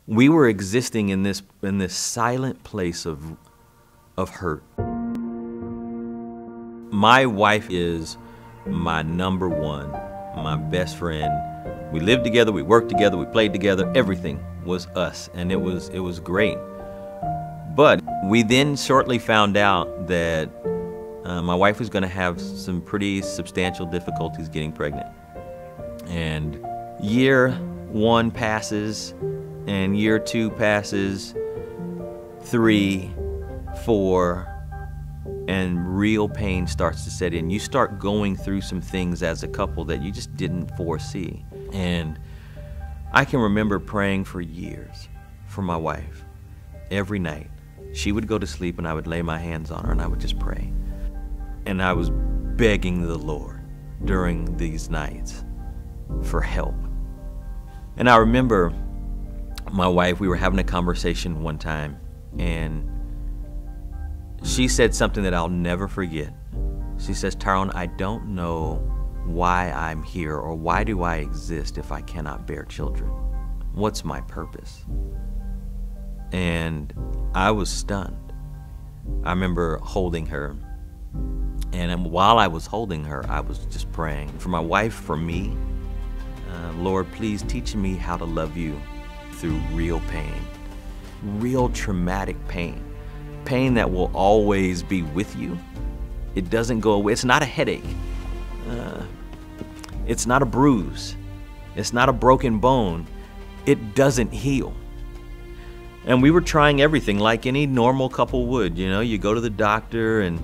We were existing in this silent place of hurt. My wife is my number one, my best friend. We lived together, we worked together, we played together, everything was us, and it was great. But we then shortly found out that my wife was gonna have some pretty substantial difficulties getting pregnant. And year one passes, and year two passes, 3, 4, and real pain starts to set in. You start going through some things as a couple that you just didn't foresee. And I can remember praying for years for my wife every night. She would go to sleep and I would lay my hands on her and I would just pray. And I was begging the Lord during these nights for help. And I remember my wife, we were having a conversation one time, and she said something that I'll never forget. She says, "Tyrone, I don't know why I'm here or why do I exist if I cannot bear children? What's my purpose?" And I was stunned. I remember holding her, and while I was holding her, I was just praying for my wife, for me. Lord, please teach me how to love you through real pain, real traumatic pain, pain that will always be with you. It doesn't go away. It's not a headache. It's not a bruise. It's not a broken bone. It doesn't heal. And we were trying everything like any normal couple would. You know, you go to the doctor, and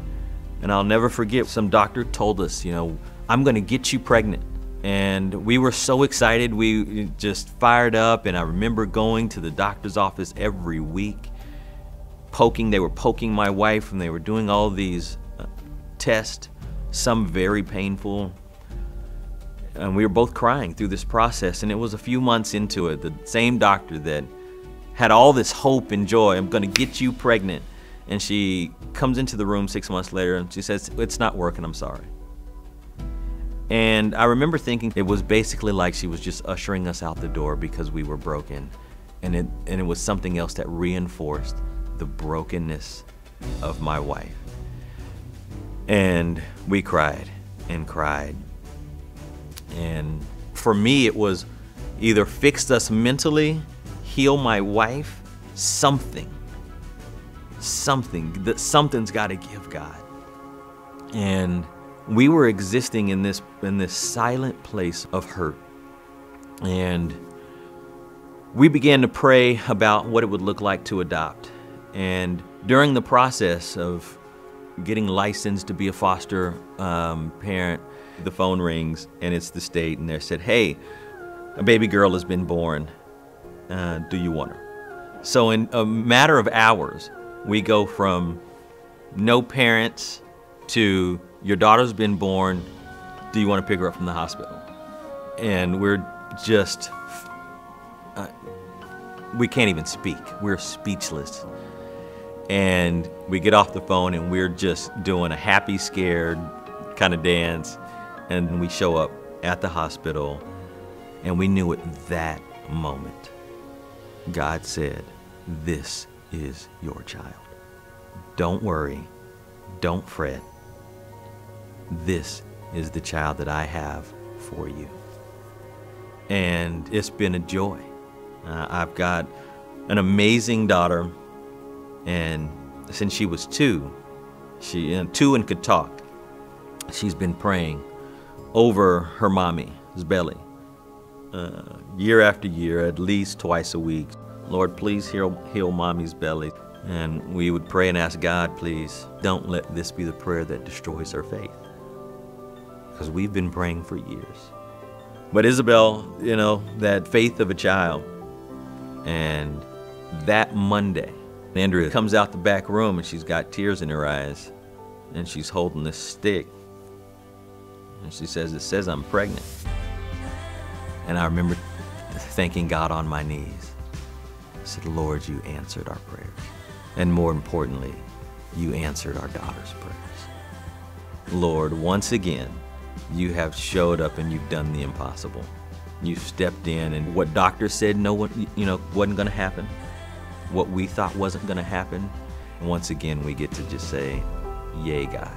I'll never forget, some doctor told us, you know, "I'm gonna get you pregnant." And we were so excited, we just fired up, and I remember going to the doctor's office every week, they were poking my wife, and they were doing all these tests, some very painful, and we were both crying through this process. And it was a few months into it, the same doctor that had all this hope and joy, "I'm gonna get you pregnant," and she comes into the room 6 months later and she says, "It's not working, I'm sorry." And I remember thinking it was basically like she was just ushering us out the door because we were broken. And it was something else that reinforced the brokenness of my wife. And we cried and cried. And for me, it was either fix us mentally, heal my wife, something's got to give, God. And we were existing in this silent place of hurt. And we began to pray about what it would look like to adopt. And during the process of getting licensed to be a foster parent, the phone rings and it's the state, and they said, "Hey, a baby girl has been born. Do you want her?" So in a matter of hours, we go from no parents to "Your daughter's been born. Do you want to pick her up from the hospital?" And we're just, we can't even speak. We're speechless. And we get off the phone and we're just doing a happy, scared kind of dance. And we show up at the hospital, and we knew at that moment, God said, "This is your child. Don't worry. Don't fret. This is the child that I have for you." And it's been a joy. I've got an amazing daughter, and since she was 2, she 2 and could talk, she's been praying over her mommy's belly year after year, at least twice a week. "Lord, please heal mommy's belly." And we would pray and ask God, "Please don't let this be the prayer that destroys her faith," because we've been praying for years. But Isabel, you know, that faith of a child. And that Monday, Andrea comes out the back room and she's got tears in her eyes, and she's holding this stick. And she says, "It says I'm pregnant." And I remember thanking God on my knees. I said, "Lord, you answered our prayers. And more importantly, you answered our daughter's prayers. Lord, once again, you have showed up and you've done the impossible. You stepped in, and what doctors said no one, wasn't going to happen, what we thought wasn't going to happen, once again we get to just say, yay, God.